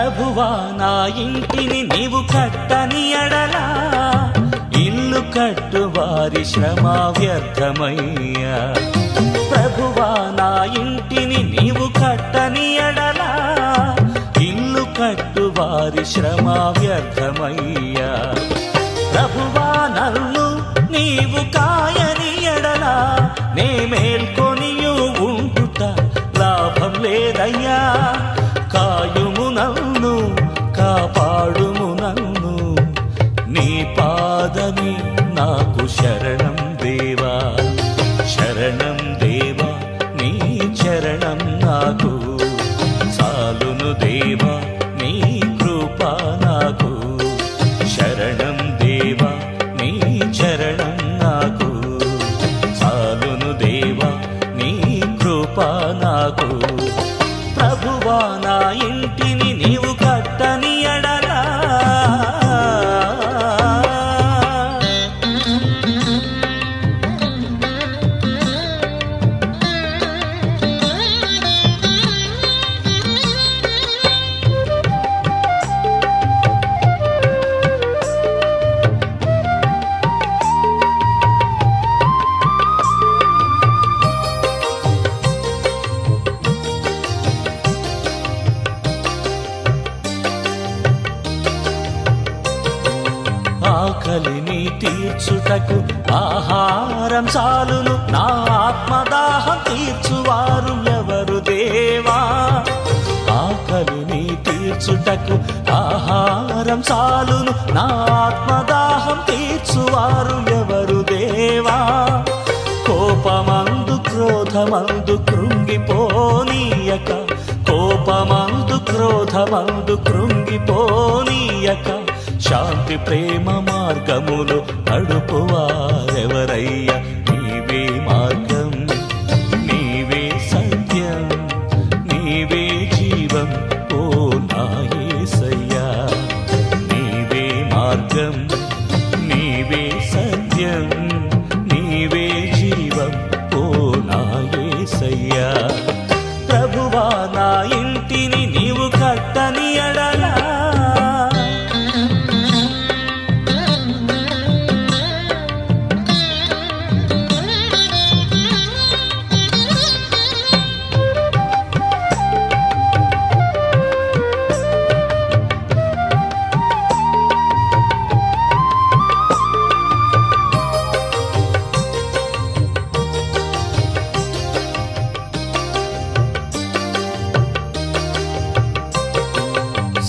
ప్రభువా నా ఇంటిని నీవు కట్టని ఎడలా ఇల్లు కట్టువారి శ్రమ వ్యర్థమయ్యా. ప్రభువా నా ఇంటిని నీవు కట్టని ఎడలా ఇల్లు కట్టువారి శ్రమ వ్యర్థమయ్యా. ప్రభువా నన్ను నీవు కాయని ఎడలా నే మేల్కొనియు ఉంటుట లాభం లేదయ్యా. కాయుము నన్ను కాపాడుము నన్ను నీ పాదమే నాకు శరణం దేవా. శరణం దేవా నీ చరణం నాకు చాలును దేవా నీ కృప నాకు. శరణం దేవా నీ చరణం నాకు చాలును దేవా నీ కృప నాకు. ప్రభువా నా ఇంటిని నీవు కట్టని ఎడలా ఆకలిని తీర్చుటకు ఆహారం చాలును నా ఆత్మదాహం తీర్చువారు ఎవరు దేవా. ఆకలిని తీర్చుటకు ఆహారం చాలును నా ఆత్మదాహం తీర్చువారు ఎవరు దేవా. కోపమందు క్రోధమందు కృంగిపోనీయక కోపమందు క్రోధమందు కృంగిపోనీయక శాంతి ప్రేమ మార్గములు నడుపువారెవరయ్యా. నీవే మార్గం నీవే సత్యం నీవే జీవం ఓ నా యేసయ్యా. నీవే మార్గం నీవే సత్యం నీవే జీవం ఓ నా యేసయ్యా. ప్రభువా నా ఇంటిని నీవు కట్టని ఎడలా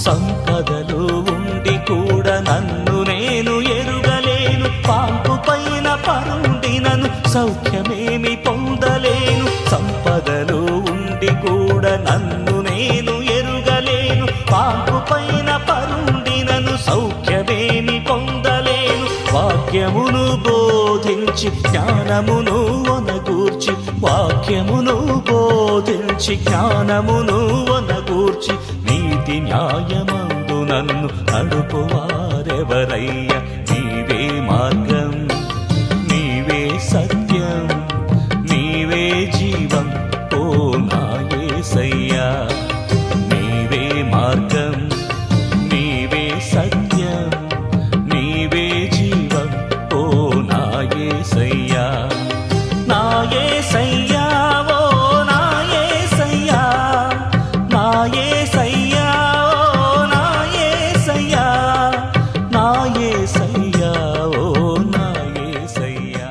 సంపదలు ఉండి కూడా నన్ను నేను ఎరుగలేను. పాంపు పైన పరుండినను సౌఖ్యమేమి పొందలేను. సంపదలు ఉండి కూడా నన్ను నేను ఎరుగలేను. పాంపు పైన పరుండినను సౌఖ్యమేమి పొందలేను. వాక్యమును బోధించి జ్ఞానమును వనగూర్చి వాక్యమును బోధించి జ్ఞానమును వనగూర్చి నీతి న్యాయమందు నన్ను నడుపువారెవరయ్యా. నీవే మార్గం నీవే సత్యం నీవే జీవం ఓ నా యేసయ్యా. నీవే మార్గం నీవే సత్యం నీవే జీవం ఓ నా యేసయ్యా. నా యేసయ్యా ఓ నా యేసయ్యా నా యేసయ్యా ఓ నా యేసయ్యా నా యేసయ్యా ఓ నా యేసయ్యా.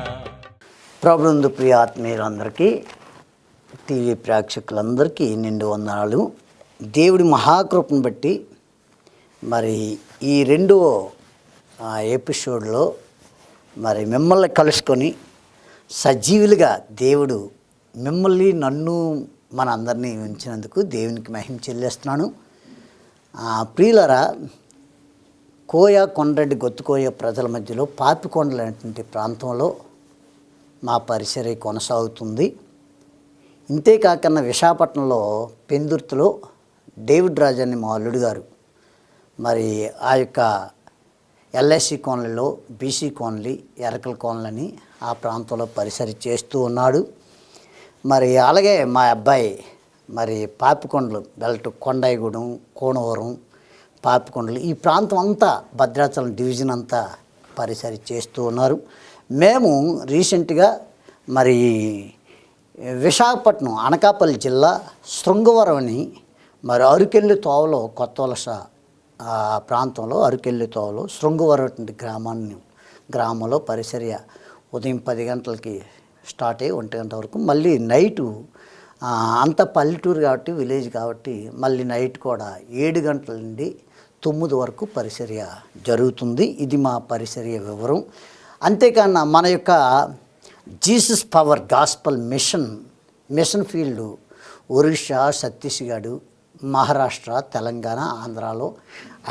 ప్రభునందు ప్రియ ఆత్మీయులందరికీ టీవీ ప్రేక్షకులందరికీ నిండు వందనాలు. దేవుడి మహాకృపను బట్టి మరి ఈ రెండో ఎపిసోడ్లో మరి మిమ్మల్ని కలుసుకొని సజీవులుగా దేవుడు మిమ్మల్ని నన్ను మన అందరినీ ఉంచినందుకు దేవునికి మహిమ చెల్లిస్తున్నాను. ప్రియులరా, కోయ కొండరెడ్డి గొత్తుకోయ ప్రజల మధ్యలో పాపికొండలు అనేటువంటి ప్రాంతంలో మా పరిచర్య కొనసాగుతుంది. ఇంతేకాకన్నా విశాఖపట్నంలో పెందుర్తిలో డేవిడ్ రాజు అని మా అల్లుడు గారు మరి ఆ యొక్క ఎల్ఐసి కాలనీలో బీసీ కాలనీ ఎరకల కాలనీ అని ఆ ప్రాంతంలో పరిసరి చేస్తూ ఉన్నాడు. మరి అలాగే మా అబ్బాయి మరి పాపికొండలు బెల్ట్ కొండాయిగూడెం కోనవరం పాపికొండలు ఈ ప్రాంతం అంతా భద్రాచలం డివిజన్ అంతా పరిసరి చేస్తూ ఉన్నారు. మేము రీసెంట్గా మరి విశాఖపట్నం అనకాపల్లి జిల్లా శృంగవరం అని మరి అరుకెల్లి తోవలో కొత్త వలస ప్రాంతంలో అరుకెల్లి తోవలో శృంగవరం అటువంటి గ్రామంలో పరిసర్య ఉదయం 10 గంటలకి స్టార్ట్ అయ్యి 1 గంట వరకు, మళ్ళీ నైటు అంత పల్లెటూరు కాబట్టి విలేజ్ కాబట్టి మళ్ళీ నైట్ కూడా 7 గంటల నుండి 9 వరకు పరిచర్య జరుగుతుంది. ఇది మా పరిచర్య వివరం. అంతేకాని మన యొక్క Jesus power gospel mission field Orissa, Chhattisgarh, Maharashtra, Telangana, ఆంధ్రాలో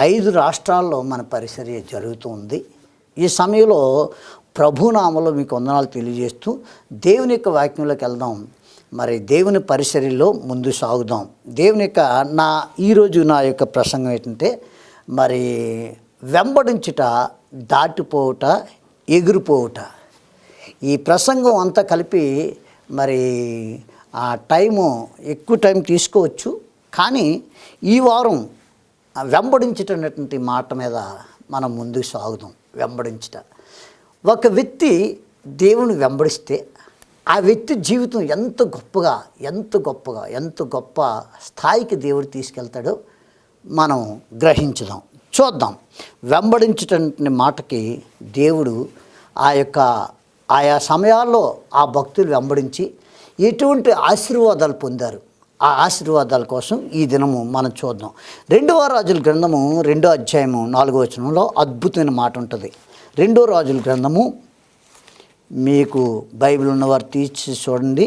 5 రాష్ట్రాల్లో మన పరిచర్య జరుగుతుంది. ఈ సమయంలో ప్రభునామలో మీకు వందనాలు తెలియజేస్తూ దేవుని యొక్క వాక్యంలోకి వెళ్దాం. మరి దేవుని పరిచర్యలో ముందు సాగుదాం. దేవుని యొక్క ఈరోజు నా యొక్క ప్రసంగం ఏంటంటే మరి వెంబడించుట, దాటిపోవుట, ఎగిరిపోవుట. ఈ ప్రసంగం అంతా కలిపి మరి ఆ ఎక్కువ టైం తీసుకోవచ్చు. కానీ ఈ వారం వెంబడించుటటువంటి మాట మీద మనం ముందుకు సాగుదాం. వెంబడించుట. ఒక వ్యక్తి దేవుని వెంబడిస్తే ఆ వ్యక్తి జీవితం ఎంత గొప్ప స్థాయికి దేవుడు తీసుకెళ్తాడో మనం గ్రహించుదాం, చూద్దాం. వెంబడించటటువంటి మాటకి దేవుడు ఆయా సమయాల్లో ఆ భక్తులు వెంబడించి ఎటువంటి ఆశీర్వాదాలు పొందారు. ఆ ఆశీర్వాదాల కోసం ఈ దినము మనం చూద్దాం. 2వ రాజుల గ్రంథము 2వ అధ్యాయము 4వ వచనంలో అద్భుతమైన మాట ఉంటుంది. 2వ రాజుల గ్రంథము మీకు బైబిల్ ఉన్నవారు తీసి చూడండి.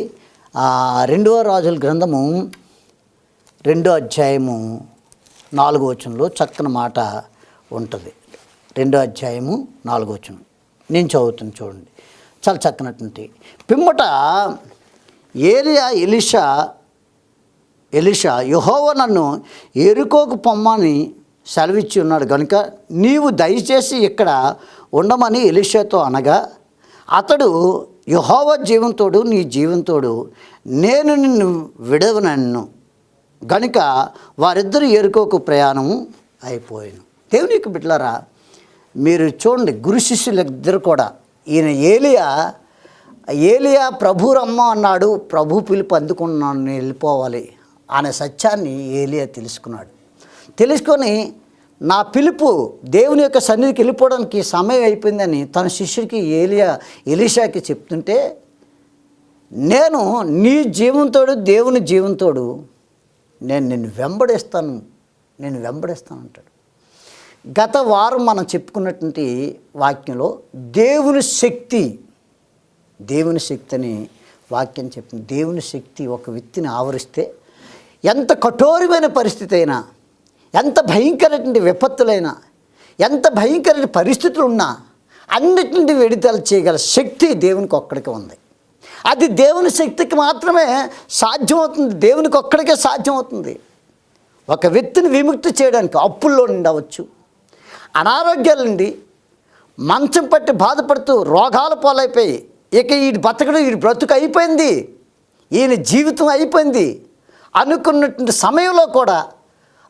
2వ రాజుల గ్రంథము 2వ అధ్యాయము 4వ వచనంలో చక్కని మాట ఉంటుంది. 2వ అధ్యాయము 4వ వచనం నేను చదువుతాను చూడండి. చాలా చక్కనటువంటి పిమ్మట ఎలీషా యెహోవా నన్ను యెరికోకు పొమ్మని సెలవిచ్చి ఉన్నాడు కనుక నీవు దయచేసి ఇక్కడ ఉండమని ఎలీషాతో అనగా అతడు యెహోవా జీవంతోడు నీ జీవంతోడు నేను నిన్ను విడవనన్ను గనుక వారిద్దరూ యెరికోకు ప్రయాణం అయిపోయాను. దేవునికి బిడ్డలారా, మీరు చూడండి, గురు శిష్యులిద్దరు కూడా ఈయన ఏలియా ప్రభు రమ్మ అన్నాడు, ప్రభు పిలుపు అందుకున్నాను, నేను వెళ్ళిపోవాలి అనే సత్యాన్ని ఏలియా తెలుసుకొని నా పిలుపు దేవుని యొక్క సన్నిధికి వెళ్ళిపోవడానికి సమయం అయిపోయిందని తన శిష్యుడికి ఎలీషాకి చెప్తుంటే, నేను నీ జీవంతోడు దేవుని జీవంతోడు నేను నిన్ను వెంబడిస్తాను అంటాడు. గత వారం మనం చెప్పుకున్నటువంటి వాక్యంలో దేవుని శక్తి అని వాక్యం చెప్తుంది. దేవుని శక్తి ఒక వ్యక్తిని ఆవరిస్తే ఎంత కఠోరమైన పరిస్థితి అయినా, ఎంత భయంకరమైన విపత్తులైనా, ఎంత భయంకరమైన పరిస్థితులు ఉన్నా అన్నిటిని విడుదల చేయగల శక్తి దేవునికి ఒక్కడికే ఉంది. అది దేవుని శక్తికి మాత్రమే సాధ్యమవుతుంది. దేవునికి ఒక్కడికే సాధ్యమవుతుంది. ఒక వ్యక్తిని విముక్తి చేయడానికి అప్పుల్లో నుండి అవ్వచ్చు, అనారోగ్యాల నుండి, మంచం పట్టి బాధపడుతూ రోగాల పాలైపోయి ఇక ఈ బ్రతుకు అయిపోయింది, ఈయన జీవితం అయిపోయింది అనుకున్నటువంటి సమయంలో కూడా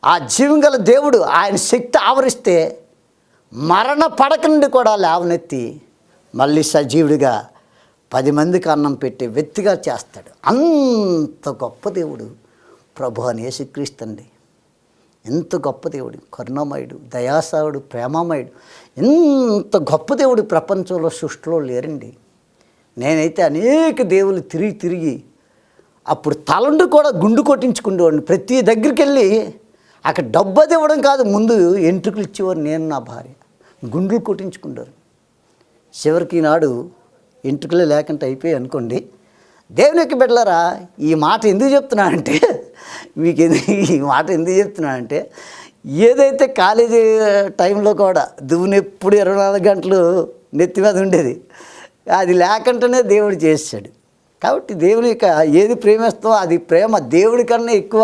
ఆ జీవంగల దేవుడు ఆయన శక్తి ఆవరిస్తే మరణ పడక నుండి కూడా లేవనెత్తి మళ్ళీ సజీవుడిగా 10 మందికి అన్నం పెట్టే వ్యక్తిగా చేస్తాడు. అంత గొప్ప దేవుడు ప్రభు అని యేసుక్రీస్తు అండి. ఎంత గొప్ప దేవుడు, కరుణామయుడు, దయాసావుడు, ప్రేమమయుడు. ఎంత గొప్ప దేవుడు ప్రపంచంలో సృష్టిలో లేరండి. నేనైతే అనేక దేవుళ్ళు తిరిగి అప్పుడు తలండు కూడా గుండు కొట్టించుకునేవాడిని. ప్రతి దగ్గరికి వెళ్ళి అక్కడ డబ్బు అది ఇవ్వడం కాదు, ముందు ఎంట్రుకలు ఇచ్చేవారు. నేను నా భార్య గుండులు కొట్టించుకుంటారు. చివరికి ఈనాడు ఎంట్రుకలే లేకుండా అయిపోయి అనుకోండి. దేవుని యొక్క బిడ్డలారా, ఈ మాట ఎందుకు చెప్తున్నానంటే ఏదైతే కాలేజీ టైంలో కూడా దువ్వుని ఎప్పుడు 24 గంటలు నెత్తి మీద ఉండేది, అది లేకుండానే దేవుడు చేశాడు. కాబట్టి దేవుని యొక్క ఏది ప్రేమిస్తామో అది ప్రేమ దేవుడి కన్నా ఎక్కువ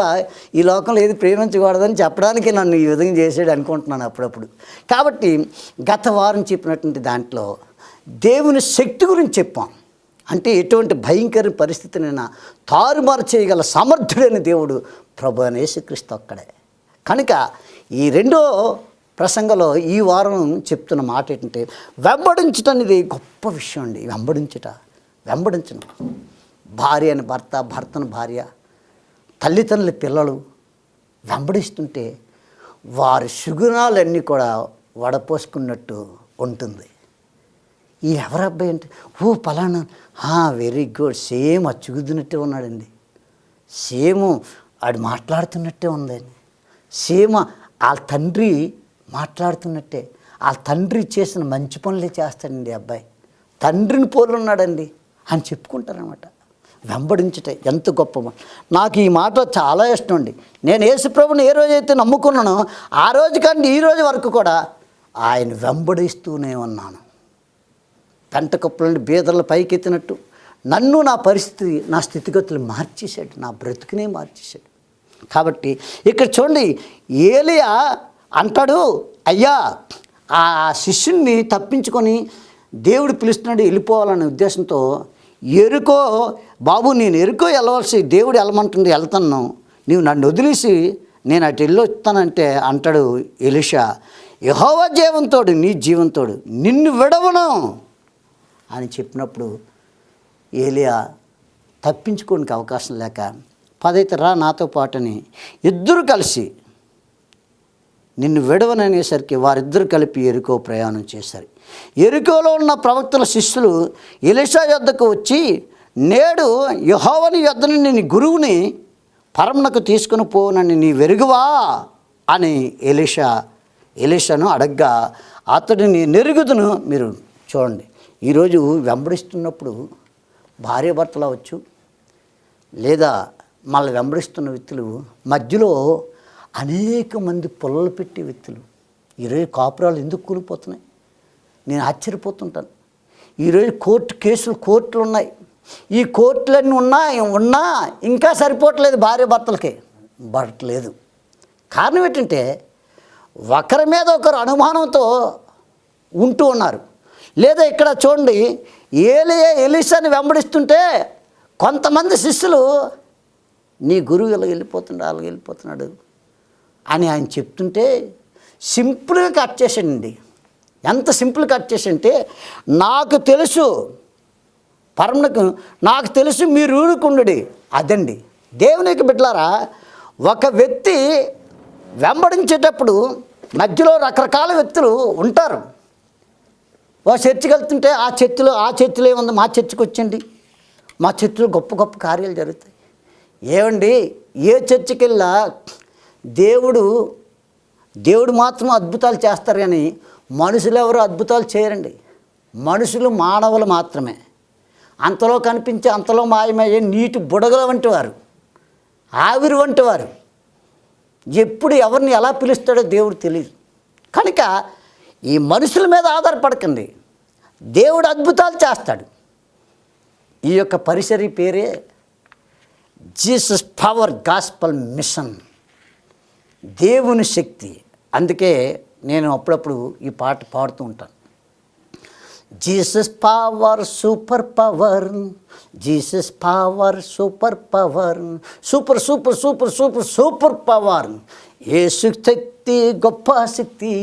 ఈ లోకంలో ఏది ప్రేమించకూడదని చెప్పడానికి నన్ను ఈ విధంగా చేసాడు అనుకుంటున్నాను అప్పుడప్పుడు. కాబట్టి గత వారం చెప్పినటువంటి దాంట్లో దేవుని శక్తి గురించి చెప్పాం. అంటే ఎటువంటి భయంకర పరిస్థితినైనా తారుమారు చేయగల సమర్థుడైన దేవుడు ప్రభు అయిన యేసుక్రీస్తు ఒక్కడే. కనుక ఈ రెండో ప్రసంగంలో ఈ వారం చెప్తున్న మాట ఏంటంటే వెంబడించటం అనేది గొప్ప విషయం అండి. వెంబడించడం, భార్య అని భర్త, భర్తను భార్య, తల్లిదండ్రుల పిల్లలు వెంబడిస్తుంటే వారి సుగుణాలన్నీ కూడా వడపోసుకున్నట్టు ఉంటుంది. ఈ ఎవరు అబ్బాయి అంటే పలానా, వెరీ గుడ్, సేమ్ అచ్చుగుద్దినట్టే ఉన్నాడండి, సేమ్ ఆడు మాట్లాడుతున్నట్టే ఉందండి, సేమ్ వాళ్ళ తండ్రి మాట్లాడుతున్నట్టే, వాళ్ళ తండ్రి చేసిన మంచి పనులే చేస్తాడండి అబ్బాయి, తండ్రిని పోలి ఉన్నాడండి అని చెప్పుకుంటారనమాట. వెంబడించటే ఎంత గొప్ప. నాకు ఈ మాట చాలా ఇష్టం అండి. నేను యేసుప్రభుని ఏ రోజైతే నమ్ముకున్నానో ఆ రోజు కానీ ఈ రోజు వరకు కూడా ఆయన వెంబడిస్తూనే ఉన్నాను. పెంట కుప్పల నుండి బీదర్లు పైకెత్తినట్టు నన్ను, నా పరిస్థితి, నా స్థితిగతులు మార్చేశాడు, నా బ్రతుకునే మార్చేశాడు. కాబట్టి ఇక్కడ చూడండి, ఏలియా అంటాడు, అయ్యా ఆ శిష్యుణ్ణి తప్పించుకొని దేవుడు పిలుస్తున్నాడు వెళ్ళిపోవాలనే ఉద్దేశంతో ఎరుకో, బాబు నేను ఎరుకో వెళ్ళవలసి, దేవుడు వెళ్ళమంటుంది, వెళ్తాను, నీవు నన్ను వదిలేసి నేను అటు వెళ్ళొస్తానంటే అంటాడు ఎలీషా, యెహోవా జీవంతోడు, నీ జీవంతోడు, నిన్ను విడవను అని చెప్పినప్పుడు ఏలియా తప్పించుకోనికి అవకాశం లేక పదైతే రా నాతో పాటని ఇద్దరు కలిసి నిన్ను విడవననేసరికి వారిద్దరు కలిపి ఎరికో ప్రయాణం చేశారు. ఎరికోలో ఉన్న ప్రవక్తల శిష్యులు ఎలీషా యొద్దకు వచ్చి, నేడు యెహోవాని యొద్దను నీ గురువుని పరమునకు తీసుకుని పోనని నీ వెరుగువా అని ఎలీషాను అడగ్గా అతడిని నెరుగుదును. మీరు చూడండి, ఈరోజు వెంబడిస్తున్నప్పుడు భార్యాభర్తలు అవచ్చు, లేదా మళ్ళీ వెంబడిస్తున్న వ్యక్తులు మధ్యలో అనేక మంది పొల్లలు పెట్టే వ్యక్తులు. ఈరోజు కాపురాలు ఎందుకు కూలిపోతున్నాయి నేను ఆశ్చర్యపోతుంటాను. ఈరోజు కోర్టులు ఉన్నాయి. ఈ కోర్టులన్నీ ఉన్నా ఇంకా సరిపోవట్లేదు, భార్యాభర్తలకి పడట్లేదు. కారణం ఏంటంటే ఒకరి మీద ఒకరు అనుమానంతో ఉంటూ ఉన్నారు. లేదా ఇక్కడ చూడండి, ఎలీషాని వెంబడిస్తుంటే కొంతమంది శిష్యులు నీ గురువు ఇలా వెళ్ళిపోతున్నాడు, అలాగ వెళ్ళిపోతున్నాడు అని ఆయన చెప్తుంటే సింపుల్గా కట్ చేసాడండి. ఎంత సింపుల్ కట్ చేసంటే, నాకు తెలుసు పరమునకు, నాకు తెలుసు మీరు ఊరుకుండు. అదండి దేవునికి బిడ్డలారా, ఒక వ్యక్తి వెంబడించేటప్పుడు మధ్యలో రకరకాల వ్యక్తులు ఉంటారు. ఓ చర్చికి వెళ్తుంటే ఆ చర్చిలో ఏముంది, మా చర్చికి వచ్చండి, మా చర్చిలో గొప్ప గొప్ప కార్యాలు జరుగుతాయి. ఏమండి, ఏ చర్చికి వెళ్ళా దేవుడు మాత్రం అద్భుతాలు చేస్తారు, కానీ మనుషులు ఎవరు అద్భుతాలు చేయరండి. మనుషులు మానవులు మాత్రమే, అంతలో కనిపించే అంతలో మాయమయ్యే నీటి బుడగల వంటి వారు, ఆవిరి వంటి వారు. ఎప్పుడు ఎవరిని ఎలా పిలుస్తాడో దేవుడు తెలియదు. కనుక ఈ మనుషుల మీద ఆధారపడకండి, దేవుడు అద్భుతాలు చేస్తాడు. ఈ యొక్క పరిసరి పేరే జీసస్ పవర్ గాస్పల్ మిషన్, దేవుని శక్తి. అందుకే నేను అప్పుడప్పుడు ఈ పాట పాడుతూ ఉంటాను. Jesus power super power, Jesus power super power, super super super super super power. యేసు శక్తి గొప్ప శక్తి,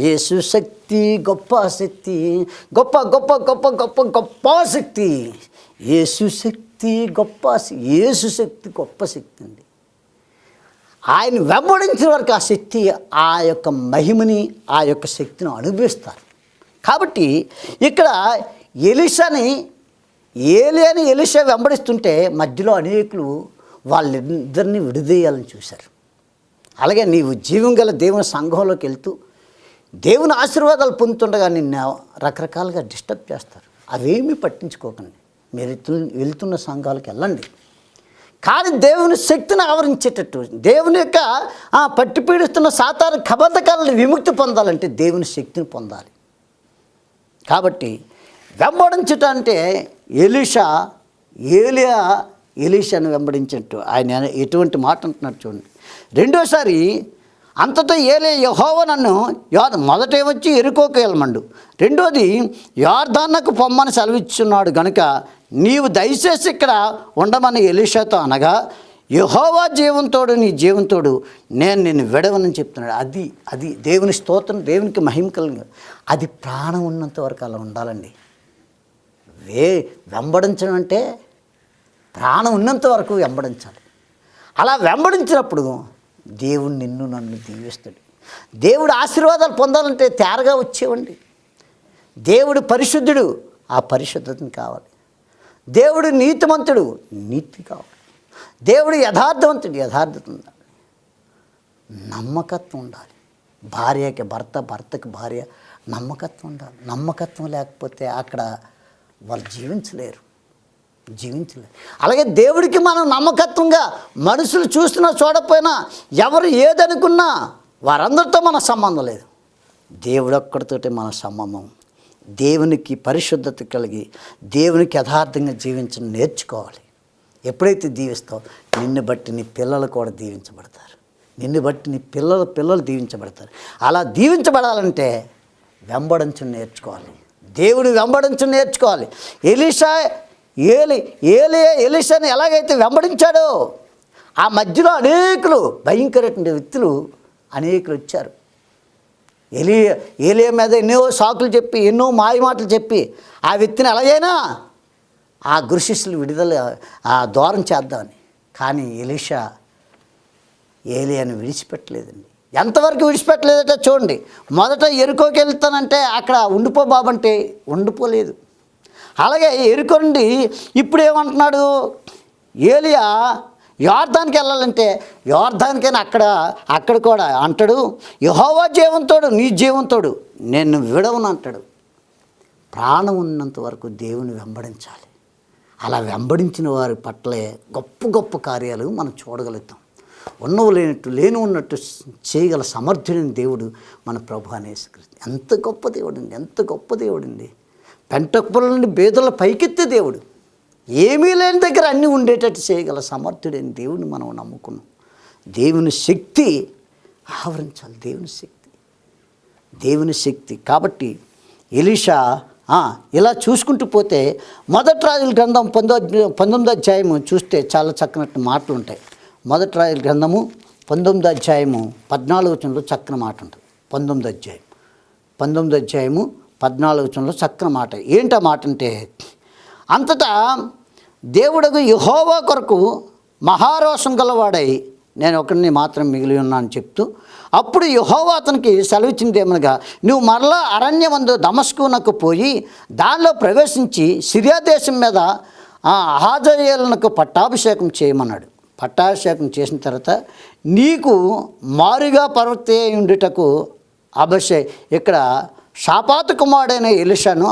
యేసు శక్తి గొప్ప శక్తి, గొప్ప గొప్ప గొప్ప గొప్ప గొప్ప శక్తి, యేసు శక్తి గొప్ప, యేసు శక్తి గొప్ప శక్తి అండి. ఆయన వెంబడించిన వరకు ఆ శక్తి, ఆ యొక్క మహిమని, ఆ యొక్క శక్తిని అనుభవిస్తారు. కాబట్టి ఇక్కడ ఎలీషా వెంబడిస్తుంటే మధ్యలో అనేకులు వాళ్ళిద్దరిని విడదీయాలని చూశారు. అలాగే నీవు జీవం గల దేవుని సంఘంలోకి వెళ్తూ దేవుని ఆశీర్వాదాలు పొందుతుండగా నిన్ను రకరకాలుగా డిస్టర్బ్ చేస్తారు. అవేమీ పట్టించుకోకండి, మీరు వెళ్తున్న సంఘాలకు వెళ్ళండి. కానీ దేవుని శక్తిని ఆవరించేటట్టు, దేవుని యొక్క పట్టి పీడిస్తున్న సాతాను కబంధకాలను విముక్తి పొందాలంటే దేవుని శక్తిని పొందాలి. కాబట్టి వెంబడించట అంటే ఎలీషాను వెంబడించినట్టు ఆయన ఎటువంటి మాట అంటున్నాడు చూడండి. రెండోసారి అంతటా యెహోవా నన్ను మొదట ఏమొచ్చి ఎరుకోకు వెళ్ళమండు, రెండోది యొర్దానుకు పొమ్మని సెలవిచ్చున్నాడు గనుక నీవు దయచేసి ఇక్కడ ఉండమని ఎలీషాతో అనగా, యెహోవా జీవంతోడు నీ జీవంతోడు నేను నిన్ను విడవనని చెప్తున్నాడు. అది దేవుని స్తోత్రం, దేవునికి మహిమ కలిగి, అది ప్రాణం ఉన్నంత వరకు అలా ఉండాలండి. వెంబడించడం అంటే ప్రాణం ఉన్నంత వరకు వెంబడించాలి. అలా వెంబడించినప్పుడు దేవుడు నిన్ను నన్ను దీవిస్తాడు. దేవుడు ఆశీర్వాదాలు పొందాలంటే తేరగా వచ్చేవండి. దేవుడు పరిశుద్ధుడు, ఆ పరిశుద్ధతని కావాలి. దేవుడు నీతిమంతుడు, నీతి కావాలి. దేవుడు యథార్థవంతుడు, యథార్థత ఉండాలి. నమ్మకత్వం ఉండాలి. భార్యకి భర్త, భర్తకి భార్య నమ్మకత్వం ఉండాలి. నమ్మకత్వం లేకపోతే అక్కడ వాళ్ళు జీవించలేరు. అలాగే దేవుడికి మనం నమ్మకత్వంగా, మనుషులు చూసినా చూడకపోయినా, ఎవరు ఏదనుకున్నా వారందరితో మన సంబంధం లేదు. దేవుడు ఒక్కడితోటి మన సంబంధం. దేవునికి పరిశుద్ధత కలిగి, దేవునికి యథార్థంగా జీవించడం నేర్చుకోవాలి. ఎప్పుడైతే దీవిస్తావో నిన్ను బట్టి నీ పిల్లలు కూడా దీవించబడతారు. నిన్ను బట్టి నీ పిల్లలు దీవించబడతారు. అలా దీవించబడాలంటే వెంబడించడం నేర్చుకోవాలి. దేవుడు వెంబడించడం నేర్చుకోవాలి. ఎలీషాని ఎలాగైతే వెంబడించాడో ఆ మధ్యలో అనేకులు భయంకరమైన వ్యక్తులు అనేకులు వచ్చారు. ఏలియా మీద ఎన్నో సాకులు చెప్పి, ఎన్నో మాయమాటలు చెప్పి ఆ వ్యక్తిని ఎలాగైనా ఆ గురుశిష్యులు విడుదల దూరం చేద్దామని. కానీ ఎలీషా ఏలియాని విడిచిపెట్టలేదండి. ఎంతవరకు విడిచిపెట్టలేదట చూడండి. మొదట ఎరుకోకి వెళ్తానంటే అక్కడ ఉండిపో బాబంటే ఉండిపోలేదు. అలాగే ఎరుకో నుండి ఇప్పుడు ఏమంటున్నాడు, ఏలియా యోర్దానికి వెళ్ళాలంటే యోర్దానికైనా అక్కడ కూడా అంటాడు, యెహోవా జీవంతోడు నీ జీవంతోడు నేను విడవను అంటాడు. ప్రాణం ఉన్నంత వరకు దేవుని వెంబడించాలి. అలా వెంబడించిన వారి పట్లే గొప్ప గొప్ప కార్యాలు మనం చూడగలుగుతాం. ఉన్నవు లేనట్టు, లేని ఉన్నట్టు చేయగల సమర్థుడైన దేవుడు మన ప్రభు అనే యేసుక్రీస్తు. ఎంత గొప్ప దేవుడండి, ఎంత గొప్ప దేవుడండి. పెంటకుప్పల నుండి బేదల పైకెత్తే దేవుడు. ఏమీ లేని దగ్గర అన్నీ ఉండేటట్టు చేయగల సమర్థుడైన దేవుడిని మనం నమ్ముకున్నాం. దేవుని శక్తి ఆవరించాలి. దేవుని శక్తి కాబట్టి ఎలీషా ఇలా చూసుకుంటూ పోతే మొదటి రాజుల గ్రంథం 19వ అధ్యాయము చూస్తే చాలా చక్కనట్టు మాటలు ఉంటాయి. మొదటి రాజుల గ్రంథము 19వ అధ్యాయము 14వ వచనంలో చక్కని మాట ఉంటుంది. 19వ అధ్యాయము 14వ వచనంలో చక్కని మాట. ఏంటా మాట అంటే, అంతటా దేవుడకు యెహోవా కొరకు మహారోషం గలవాడై నేను ఒకరిని మాత్రం మిగిలి ఉన్నా అని చెప్తూ, అప్పుడు యెహోవా అతనికి సెలవిచ్చింది ఏమనగా, నువ్వు మరలా అరణ్యమందు దమస్కునకు పోయి దానిలో ప్రవేశించి సిరియా దేశం మీద అహాజయేలునకు పట్టాభిషేకం చేయమన్నాడు. పట్టాభిషేకం చేసిన తర్వాత నీకు మారుగా పర్వతే ఉండుటకు ఇక్కడ షాపాతు కుమారుడైన ఎలీషాను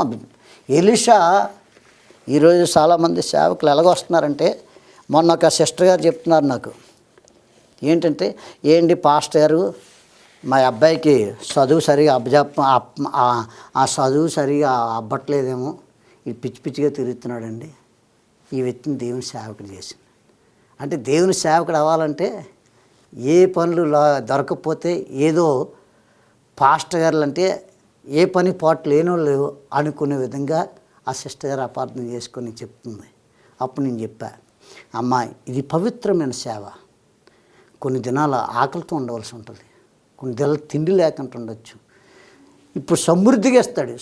ఎలీషా. ఈరోజు చాలామంది సేవకులు ఎలాగొస్తున్నారంటే, మొన్న ఒక సిస్టర్ గారు చెప్తున్నారు నాకు, ఏంటంటే, ఏంటి పాస్టర్ గారు మా అబ్బాయికి చదువు సరిగా ఆ చదువు సరిగా అబ్బట్లేదేమో, ఈ పిచ్చిగా తిరుగుతున్నాడండి. ఈ వ్యక్తిని దేవుని సేవకుడు చేసింది. అంటే దేవుని సేవకుడు అవ్వాలంటే ఏ పనులు దొరకకపోతే ఏదో పాస్టర్ గారులు అంటే ఏ పని పాటు లేనోళ్ళు అనుకునే విధంగా ఆ సిస్టర్ గారు అపార్థం చేసుకొని చెప్తుంది. అప్పుడు నేను చెప్పా, అమ్మా ఇది పవిత్రమైన సేవ. కొన్ని దినాల ఆకలితో ఉండవలసి ఉంటుంది, కొన్ని దినాలు తిండి లేకుండా ఉండొచ్చు. ఇప్పుడు సమృద్ధిగా ఇస్తాడు.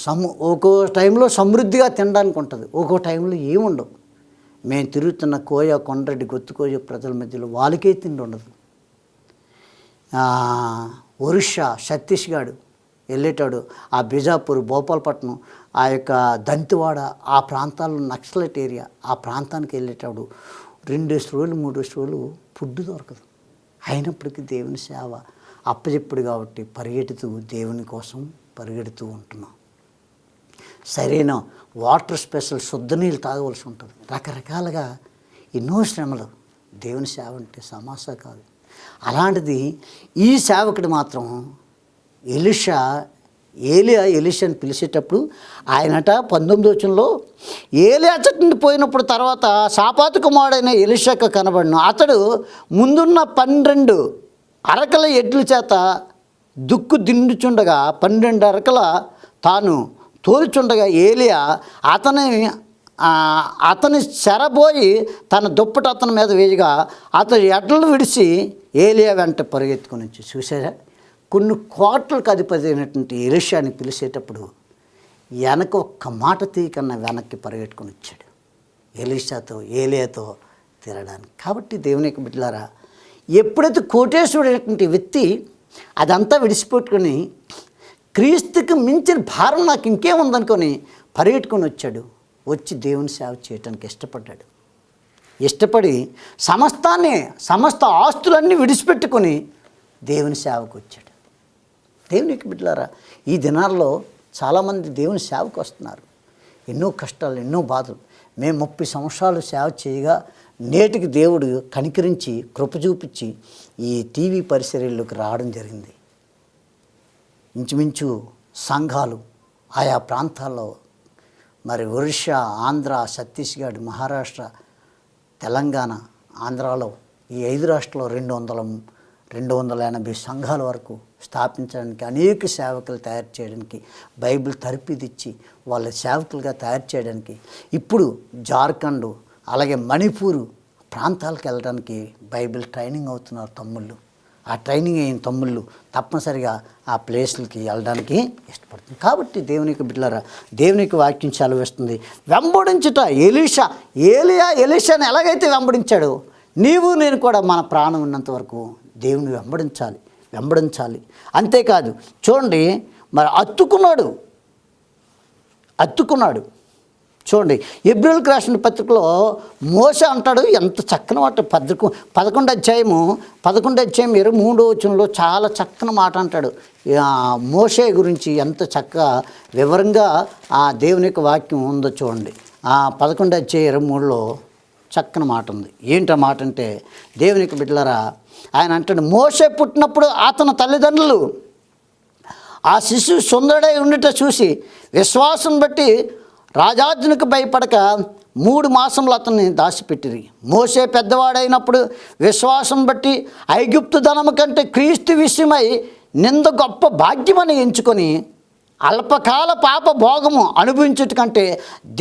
ఒక్కో టైంలో సమృద్ధిగా తినడానికి ఉంటుంది, ఒక్కో టైంలో ఏముండవు. మేము తిరుగుతున్న కోయ, కొండరెడ్డి, గొత్తుకోయ ప్రజల మధ్యలో వాళ్ళకే తిండి ఉండదు. ఒరిస్సా, ఛత్తీస్గఢ్ వెళ్ళేటాడు, ఆ బిజాపూర్, భోపాలపట్నం, ఆ యొక్క దంతివాడ, ఆ ప్రాంతాల్లో నక్సలైట్ ఏరియా, ఆ ప్రాంతానికి వెళ్ళేటాడు 2 రోజులు 3 రోజులు ఫుడ్ దొరకదు. అయినప్పటికీ దేవుని సేవ అప్పచెప్పుడు కాబట్టి దేవుని కోసం పరిగెడుతూ ఉంటున్నాం. సరైన వాటర్ స్పెషల్ శుద్ధ నీళ్ళు తాగవలసి ఉంటుంది. రకరకాలుగా ఎన్నో శ్రమలు. దేవుని సేవ అంటే సమాసా కాదు. అలాంటిది ఈ సేవకుడు మాత్రం ఎలీషాని పిలిచేటప్పుడు ఆయనట 19వ వచనంలో ఏలియా అచ్చటి పోయినప్పుడు తర్వాత షాపాతు కుమారుడైన ఎలీషాకు కనబడిన అతడు ముందున్న 12 అరకల ఎడ్ల చేత దుక్కు దిండుచుండగా 12 అరకల తాను తోలుచుండగా ఏలియా అతని చెరబోయి తన దుప్పటి అతని మీద వేయగా అతను ఎడ్లను విడిచి ఏలియా వెంట పరిగెత్తుకొని వచ్చి చూసారా, కొన్ని కోట్లకు అధిపతి అయినటువంటి ఎలీషాని పిలిచేటప్పుడు వెనక ఒక్క మాట తీయకన్నా వెనక్కి పరిగెట్టుకొని వచ్చాడు ఏలియాతో తిరగడానికి. కాబట్టి దేవుని యొక్క బిడ్డలారా, ఎప్పుడైతే కోటేశ్వరుడైనటువంటి వ్యక్తి అదంతా విడిచిపెట్టుకొని క్రీస్తుకి మించిన భారం నాకు ఇంకేముందనుకొని పరిగెట్టుకొని వచ్చాడు. వచ్చి దేవుని సేవ చేయటానికి ఇష్టపడి సమస్త ఆస్తులన్నీ విడిచిపెట్టుకొని దేవుని సేవకు వచ్చాడు. దేవుని యొక్క బిడ్డలారా, ఈ దినాల్లో చాలామంది దేవుని సేవకు వస్తున్నారు. ఎన్నో కష్టాలు, ఎన్నో బాధలు. మేము 30 సంవత్సరాలు సేవ చేయగా నేటికి దేవుడు కనికరించి కృప చూపించి ఈ టీవీ పరిసరాల్లోకి రావడం జరిగింది. ఇంచుమించు సంఘాలు ఆయా ప్రాంతాల్లో, మరి ఒరిస్సా, ఆంధ్ర, ఛత్తీస్గఢ్, మహారాష్ట్ర, తెలంగాణ, ఆంధ్రాలో ఈ 5 రాష్ట్రాల్లో 280 సంఘాల వరకు స్థాపించడానికి, అనేక సేవకులు తయారు చేయడానికి, బైబిల్ తరపిదిచ్చి వాళ్ళ సేవకులుగా తయారు చేయడానికి ఇప్పుడు జార్ఖండ్ అలాగే మణిపూర్ ప్రాంతాలకు వెళ్ళడానికి బైబిల్ ట్రైనింగ్ అవుతున్నారు తమ్ముళ్ళు. ఆ ట్రైనింగ్ అయిన తమ్ముళ్ళు తప్పనిసరిగా ఆ ప్లేస్లకి వెళ్ళడానికి ఇష్టపడుతుంది. కాబట్టి దేవుని యొక్క బిడ్డలారా, దేవుని యొక్క వాక్యం సెలవిస్తుంది, వెంబడించుట. ఎలీషాని ఎలాగైతే వెంబడించాడో నీవు నేను కూడా మన ప్రాణం ఉన్నంత వరకు దేవుని వెంబడించాలి. అంతేకాదు చూడండి, మరి అత్తుకున్నాడు. చూడండి, హెబ్రీయులకు రాసిన పత్రికలో మోషే అంటాడు, ఎంత చక్కని మాట. 11వ అధ్యాయం 23వ వచనంలో చాలా చక్కని మాట అంటాడు. మోషే గురించి ఎంత చక్కగా వివరంగా ఆ దేవుని యొక్క వాక్యం ఉందో చూడండి. 11వ అధ్యాయం 23లో చక్కని మాట ఉంది. ఏంటి ఆ మాట అంటే, దేవుని యొక్క బిడ్డలారా, ఆయన అంటాడు, మోషే పుట్టినప్పుడు అతని తల్లిదండ్రులు ఆ శిశువు సుందరుడై ఉండుట చూసి విశ్వాసం బట్టి రాజాజ్ఞకు భయపడక 3 మాసములు అతన్ని దాచిపెట్టిరి. మోషే పెద్దవాడైనప్పుడు విశ్వాసం బట్టి ఐగుప్తు ధనము కంటే క్రీస్తు విషయమై నింద గొప్ప భాగ్యమని ఎంచుకొని అల్పకాల పాప భోగము అనుభవించుట కంటే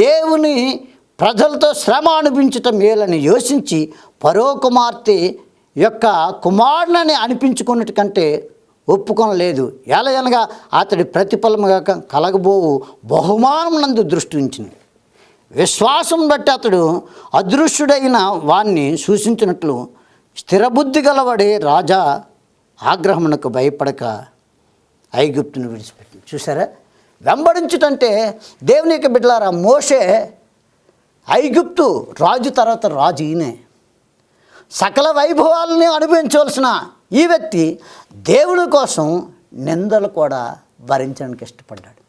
దేవుని ప్రజలతో శ్రమ అనుభవించటం మేలని యోచించి ఫరో కుమార్తె యొక్క కుమారుని అనిపించుకున్నట్టు కంటే ఒప్పుకొనలేదు. ఎలయనగా అతడి ప్రతిఫలముగా కలగబోవు బహుమానం నందు దృష్టి ఉంచింది. విశ్వాసం బట్టి అతడు అదృశ్యుడైన వాణ్ణి సూచించినట్లు స్థిరబుద్ధి గలవాడే రాజా ఆగ్రహమునకు భయపడక ఐగుప్తును విడిచిపెట్టింది. చూసారా, వెంబడించుటంటే దేవుని యొక్క బిడ్డలారా, మోషే ఐగుప్తు రాజు తర్వాత రాజు ఈయనే. సకల వైభవాలని అనుభవించవలసిన ఈ వ్యక్తి దేవుని కోసం నిందలు కూడా భరించడానికి ఇష్టపడ్డాడు.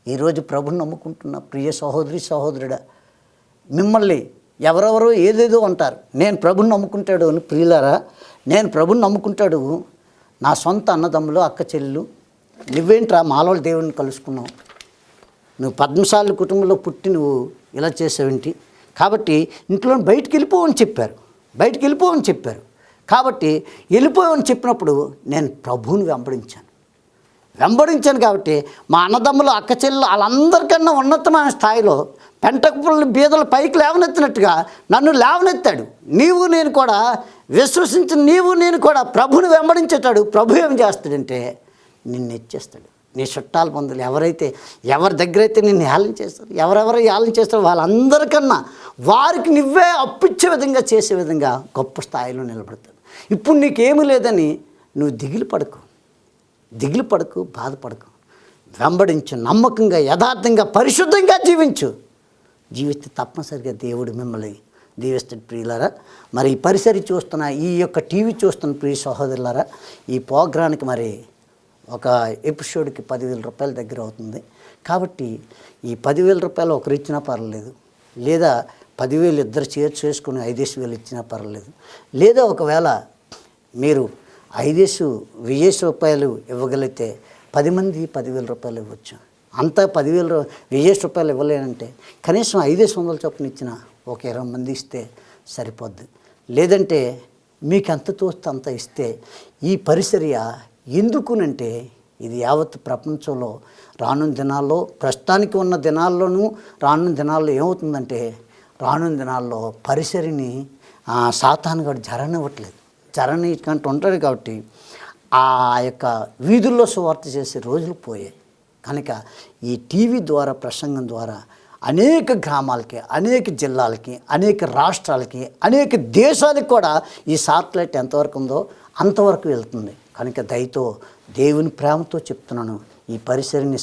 ఈరోజు ప్రభుని నమ్ముకుంటున్న ప్రియ సహోదరుడా, మిమ్మల్ని ఎవరెవరో ఏదేదో అంటారు. నేను ప్రభుని నమ్ముకుంటాడు అని. ప్రియులారా, నేను ప్రభుని నమ్ముకుంటాడు, నా సొంత అన్నదమ్ములు, అక్క చెల్లెలు, నువ్వేంట్రా మాలవాళ్ళ దేవుడిని కలుసుకున్నావు, నువ్వు 10 సార్లు కుటుంబంలో పుట్టి నువ్వు ఇలా చేసావేంటి, కాబట్టి ఇంట్లో బయటికి వెళ్ళిపోవని చెప్పారు. కాబట్టి వెళ్ళిపోవని చెప్పినప్పుడు నేను ప్రభువుని వెంబడించాను కాబట్టి మా అన్నదమ్ములు, అక్క చెల్లెలు వాళ్ళందరికన్నా ఉన్నతమైన స్థాయిలో పెంటకుపుల్ని బీదలు పైకి లేవనెత్తినట్టుగా నన్ను లేవనెత్తాడు. నీవు నేను కూడా విశ్వసించిన నేను కూడా ప్రభువుని వెంబడించేటాడు. ప్రభు ఏం చేస్తాడంటే నిన్ను హెచ్చేస్తాడు. నీ చుట్టాల బంధువులు ఎవరి దగ్గర అయితే నిన్ను హేళన చేస్తారు, ఎవరెవరు హేళన చేస్తారో వాళ్ళందరికన్నా వారికి నువ్వే అప్పిచ్చే విధంగా చేసే విధంగా గొప్ప స్థాయిలో నిలబడతాడు. ఇప్పుడు నీకేమీ లేదని నువ్వు దిగులు పడకు, బాధపడకు. వెంబడించు, నమ్మకంగా, యథార్థంగా, పరిశుద్ధంగా జీవిస్తే తప్పనిసరిగా దేవుడు మిమ్మల్ని దీవిస్తాడు. ప్రియులారా, మరి ఈ పరిసరి చూస్తున్న, ఈ యొక్క టీవీ చూస్తున్న ప్రియ సహోదరులారా, ఈ ప్రోగ్రానికి మరి ఒక ఎపిసోడ్కి 10,000 రూపాయల దగ్గర అవుతుంది. కాబట్టి ఈ 10,000 రూపాయలు ఒకరు ఇచ్చినా పర్వాలేదు, లేదా 10,000 ఇద్దరు చేసుకుని 5,000 ఇచ్చినా పర్వాలేదు, లేదా ఒకవేళ మీరు 5,000 రూపాయలు ఇవ్వగలిగితే 10 మంది 10,000 రూపాయలు ఇవ్వచ్చు. అంతా 10,000 రూపాయలు ఇవ్వలేనంటే కనీసం 500 చొప్పున ఇచ్చిన ఒక 20 మంది ఇస్తే సరిపోద్ది. లేదంటే మీకు ఎంత తోస్తే అంత ఇస్తే ఈ పరిచర్య ఎందుకునంటే ఇది యావత్ ప్రపంచంలో రానున్న దినాల్లో, ప్రస్తుతానికి ఉన్న దినాల్లోనూ రానున్న దినాల్లో ఏమవుతుందంటే, రానున్న దినాల్లో పరిసరిని సాతాను గారు జరనివ్వట్లేదు. జరనికంటూ ఉంటాడు కాబట్టి ఆ యొక్క వీధుల్లో సువార్త చేసే రోజులు పోయాయి. కనుక ఈ టీవీ ద్వారా, ప్రసంగం ద్వారా అనేక గ్రామాలకి, అనేక జిల్లాలకి, అనేక రాష్ట్రాలకి, అనేక దేశాలకు కూడా ఈ సాటిలైట్ ఎంతవరకు ఉందో అంతవరకు వెళ్తుంది. కనుక దయతో దేవుని ప్రేమతో చెప్తున్నాను, ఈ పరిసరిని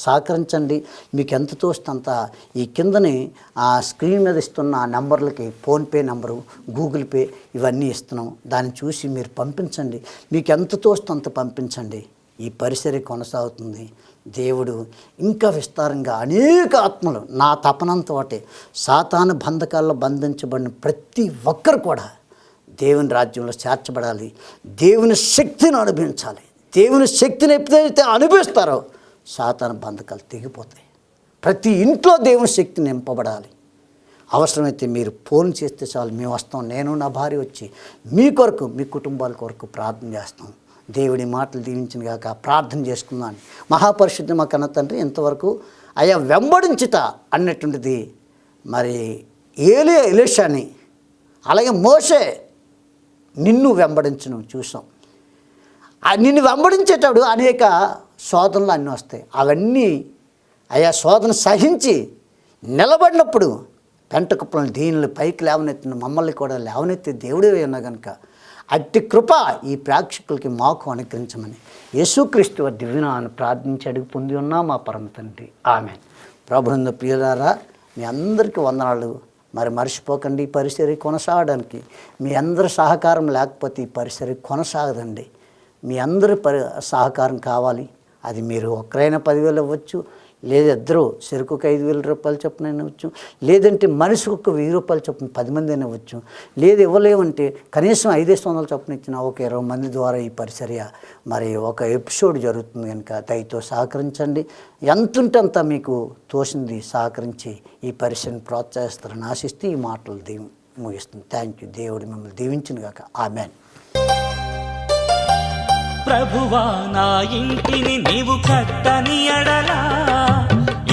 సహకరించండి. మీకు ఎంత తోస్తంత ఈ కిందని ఆ స్క్రీన్ మీద ఇస్తున్న ఆ నెంబర్లకి ఫోన్పే నెంబరు, గూగుల్ పే ఇవన్నీ ఇస్తున్నాం. దాన్ని చూసి మీరు పంపించండి. మీకు ఎంత తోస్తంత పంపించండి. ఈ పరిసరి కొనసాగుతుంది. దేవుడు ఇంకా విస్తారంగా అనేక ఆత్మలు, నా తపనంతోటే సాతాను బంధకాల్లో బంధించబడిన ప్రతి ఒక్కరు కూడా దేవుని రాజ్యంలో చేర్చబడాలి. దేవుని శక్తిని అనుభవించాలి. దేవుని శక్తిని ఎప్పుడైతే అనుభవిస్తారో సాతాను బంధకాలు తెగిపోతాయి. ప్రతి ఇంట్లో దేవుని శక్తి నింపబడాలి. అవసరమైతే మీరు ఫోన్ చేస్తే చాలు, మేము వస్తాం, నేను నా భార్య వచ్చి మీ కొరకు, మీ కుటుంబాల కొరకు ప్రార్థన చేస్తాం. దేవుడి మాటలు దీవించిన గాక. ప్రార్థన చేసుకుందాం. మహాపరిశుద్ధ మా కన్న తండ్రి, ఇంతవరకు అయ్యా వెంబడించుట అన్నటువంటిది మరి ఎలీషాని, అలాగే మోషే నిన్ను వెంబడించను చూసాం. నిన్ను వెంబడించేటప్పుడు అనేక శోధనలు అన్నీ వస్తాయి. అవన్నీ అయ్యా శోధన సహించి నిలబడినప్పుడు పెంటకుప్పలను దీనిని పైకి లేవనెత్తిన మమ్మల్ని కూడా లేవనెత్తి దేవుడే ఉన్నా కనుక అట్టి కృప ఈ ప్రేక్షకులకి మాకు అనుగ్రహించమని యేసుక్రీస్తు వారి దివ్యనామమున ప్రార్థించి అడిగి పొంది ఉన్నా మా పరమ తండ్రి. ఆమేన్. ప్రభునందు ప్రియులారా, మీ అందరికీ వందనాలు. మరి మర్చిపోకండి, ఈ పరిసరి కొనసాగడానికి మీ అందరి సహకారం లేకపోతే ఈ పరిసరి కొనసాగదండి. మీ అందరి సహకారం కావాలి. అది మీరు ఒక్కరైనా 10,000 ఇవ్వచ్చు, లేదా ఇద్దరు చెరుకుకు 5,000 రూపాయలు చొప్పున ఇవ్వచ్చు, లేదంటే మనిషికి ఒక 1,000 రూపాయలు చొప్పున 10 మంది అయినా ఇవ్వచ్చు, లేదు ఇవ్వలేమంటే కనీసం 500 చొప్పున ఇచ్చిన ఒక 20 మంది ద్వారా ఈ పరిచర్య మరి ఒక ఎపిసోడ్ జరుగుతుంది. కనుక దయతో సహకరించండి. ఎంతుంటే అంత మీకు తోసింది సహకరించి ఈ పరిచర్యను ప్రోత్సహిస్తారని ఆశిస్తూ ఈ మాటలు ముగిస్తుంది. Thank you. దేవుడు మిమ్మల్ని దీవించును గాక. ఆమేన్. ప్రభువా, నా ఇంటిని నీవు కట్టని ఎడలా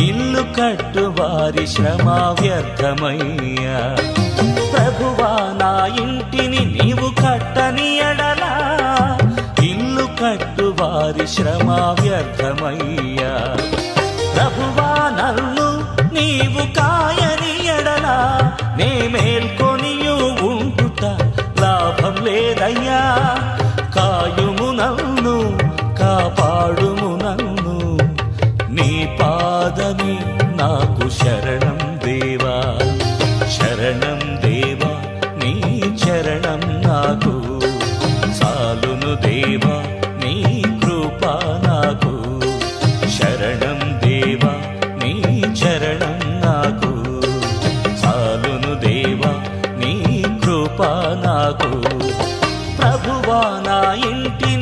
ఇల్లు కట్టు వారి శ్రమ వ్యర్థమయ్యా. ప్రభువా, నా ఇంటిని నీవు కట్టని ఎడలా ఇల్లు కట్టు వారి శ్రమ వ్యర్థమయ్యా. ప్రభువా, నన్ను నీవు కాయని ఎడలా నే మేల్కొనియు ఉంటుట లాభం లేదయ్యా. కాయుము నన్ను, కాపాడుము నన్ను, నీ పాదమే నాకు శరణం దేవా. శరణం దేవా, నీ చరణం నాకు చాలును దేవా, నీ కృప నాకు. శరణం దేవా, నీ చరణం నాకు చాలును దేవా, నీ కృప నాకు. ప్రభువా, నా ఇంటిని